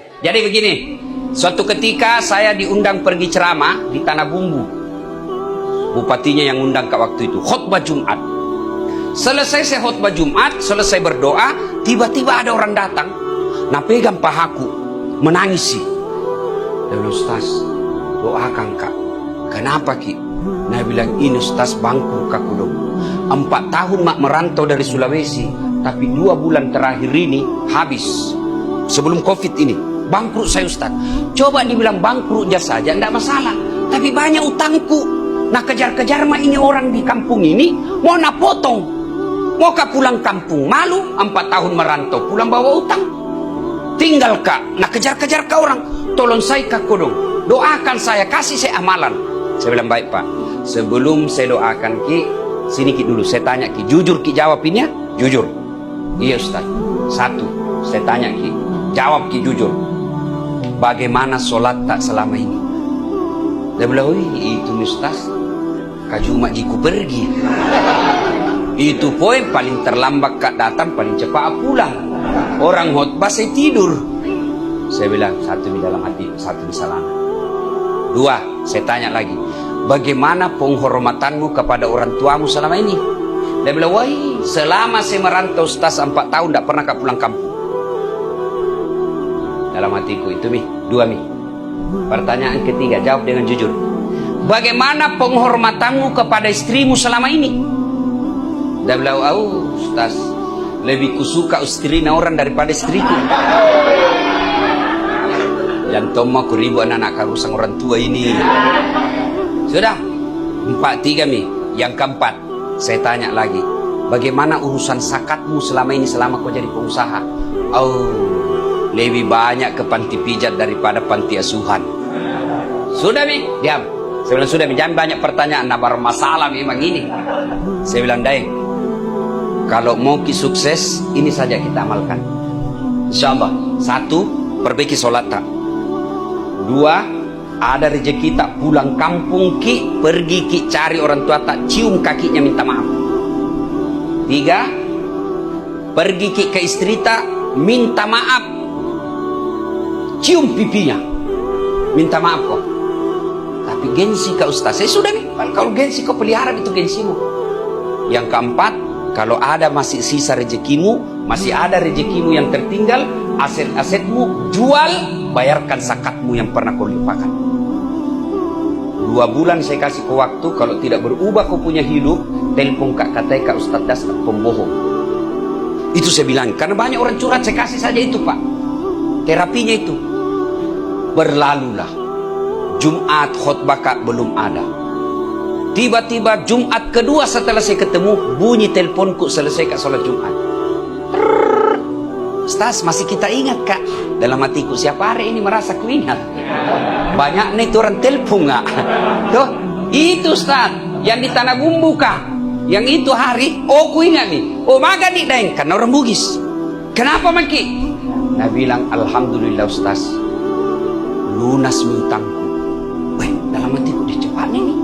Jadi begini, suatu ketika saya diundang pergi ceramah di Tanah Bumbu. Bupatinya yang undang ke waktu itu, khutbah Jumat. Selesai saya khutbah Jumat, selesai berdoa, tiba-tiba ada orang datang. Nah pegang pahaku, menangis sih. Dan Ustaz, doakan kak. Kenapa ki? Nah bilang ini Ustaz bangku kakudong. 4 tahun mak merantau dari Sulawesi, tapi 2 bulan terakhir ini habis. Sebelum Covid ini, bangkrut saya Ustaz. Coba dibilang bangkrut saja tidak masalah, tapi banyak utangku. Nah kejar-kejar mah ini orang di kampung ini mau nak potong, mau kak pulang kampung malu 4 tahun merantau pulang bawa utang. Tinggal kak, nah kejar-kejar ke orang, tolong saya kak kodong, doakan saya, kasih saya amalan. Saya bilang baik pak, sebelum saya doakan ki, sini ki dulu saya tanya ki, jujur ki jawab ini ya, jujur. Iya Ustaz. 1, saya tanya ki, jawab ki jujur. Bagaimana sholat tak selama ini? Dia bilang, itu Ustaz, kajuma jiku pergi. Itu poin paling terlambat kak datang, paling cepat pulang. Orang khotbah saya tidur. Saya bilang, 1 di dalam hati, 1 di salana. 2, saya tanya lagi, bagaimana penghormatanmu kepada orang tuamu selama ini? Dia bilang, selama saya merantau Ustaz 4 tahun tidak pernah kak pulang kampung. Dalam hatiku itu 2 Pertanyaan ketiga, jawab dengan jujur. Bagaimana penghormatanmu kepada istrimu selama ini? Dia bilang, Ustaz, lebih kusuka istrinya orang daripada istriku. Jantung mah kuribu anak-anak karusang orang tua ini. Sudah 4-3 Yang keempat, saya tanya lagi, bagaimana urusan zakatmu selama ini selama kau jadi pengusaha? Lebih banyak ke panti pijat daripada panti asuhan. Sudah diam. Saya bilang sudah jangan banyak pertanyaan, nah baru masalah memang ini. Saya bilang kalau mau ki sukses, ini saja kita amalkan. InsyaAllah. 1, perbaiki sholat tak. 2, ada rezeki tak pulang kampung ki, pergi ki cari orang tua tak, cium kakinya minta maaf. 3, pergi ki ke istri tak, minta maaf, cium pipinya, minta maaf kok. Tapi gengsi kak Ustaz, saya sudah kalau gengsi kau pelihara itu gengsimu. Yang keempat, kalau ada masih sisa rezekimu, masih ada rezekimu yang tertinggal, aset-asetmu jual, bayarkan zakatmu yang pernah kau lupakan. 2 bulan saya kasih kau waktu, kalau tidak berubah kau punya hidup, telepon kak katai kak Ustaz Das pembohong. Itu saya bilang, karena banyak orang curhat, saya kasih saja itu pak, terapinya itu. Berlalulah Jumat khutbah kak belum ada. Tiba-tiba Jumat kedua setelah saya ketemu, bunyi teleponku selesai kak sholat Jumat. Ustaz, masih kita ingat kak. Dalam hatiku, siapa hari ini merasa ku ingat? Banyak nih orang telepon nggak? Tuh, itu Ustaz yang di Tanah Bumbu kak. Yang itu hari, ku ingat nih. Maka nih daeng, karena orang Bugis. Kenapa maki? Nah bilang, alhamdulillah Ustaz, lunas utangku. Dalam hatiku dia cepatnya nih,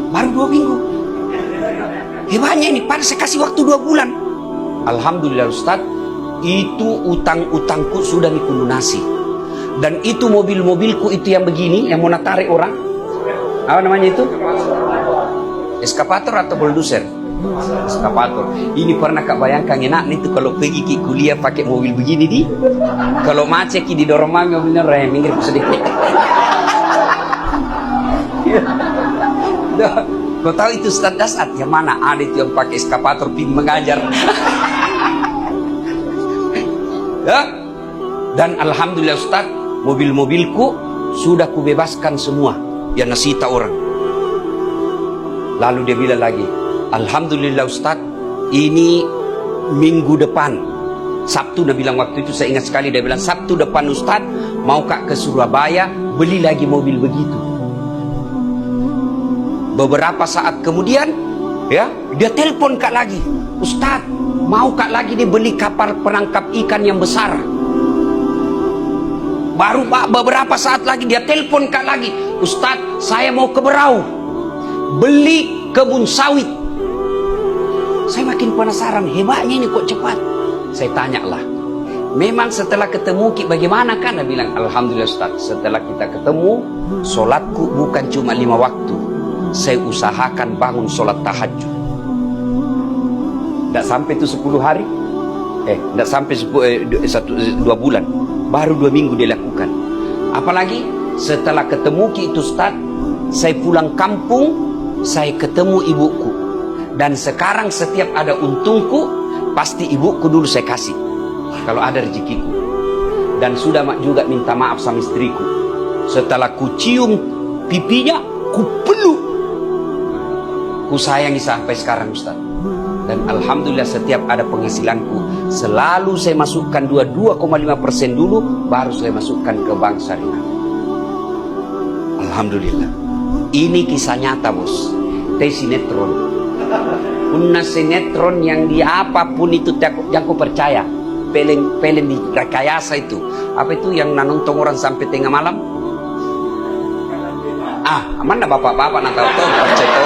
baru 2 minggu. Hebatnya ini, padahal saya kasih waktu 2 bulan. Alhamdulillah Ustaz, itu utang-utangku sudah dikulunasi. Dan itu mobil-mobilku itu yang begini, yang mau tarik orang, apa namanya itu? Eskapator atau bulldozer? Eskapator. Ini pernah kak bayangkan enak itu kalau pergi ki kuliah pakai mobil begini di, kalau macet ki didorong mami mobilnya rem minggir sedikit. Kau tahu itu Ustaz Dasat yang mana? Ada itu yang pakai eskapator pin mengajar. Ya? Dan alhamdulillah Ustaz, mobil-mobilku sudah kubebaskan semua yang nasita orang. Lalu dia bilang lagi, alhamdulillah Ustaz, ini minggu depan Sabtu, dia bilang waktu itu saya ingat sekali, dia bilang Sabtu depan Ustaz mau kak ke Surabaya beli lagi mobil begitu. Beberapa saat kemudian ya dia telepon kak lagi, Ustaz mau kak lagi nih beli kapal penangkap ikan yang besar. Baru beberapa saat lagi dia telepon kak lagi, Ustaz saya mau ke Berau beli kebun sawit. Saya makin penasaran, hebatnya ini kok cepat. Saya tanyalah, Memang setelah ketemu Ki bagaimana kan? Dia bilang, alhamdulillah Ustaz, setelah kita ketemu, sholatku bukan cuma 5 waktu. Saya usahakan bangun sholat tahajud. Tidak sampai itu 10 hari. Tidak sampai 2 bulan. Baru 2 minggu dia lakukan. Apalagi setelah ketemu Ki itu Ustaz, saya pulang kampung, saya ketemu ibuku. Dan sekarang setiap ada untungku, pasti ibuku dulu saya kasih. Kalau ada rezekiku. Dan sudah juga minta maaf sama istriku. Setelah ku cium pipinya, ku peluk. Ku sayangi sampai sekarang Ustaz. Dan alhamdulillah setiap ada penghasilanku, selalu saya masukkan 2,5% dulu, baru saya masukkan ke bank syariah. Alhamdulillah. Ini kisah nyata bos. Teh sinetron. Una sinetron yang di apapun itu yang ku percaya. Pelen di rekayasa itu. Apa itu yang nonton orang sampai tengah malam? Mana bapak-bapak nak tahu percaya.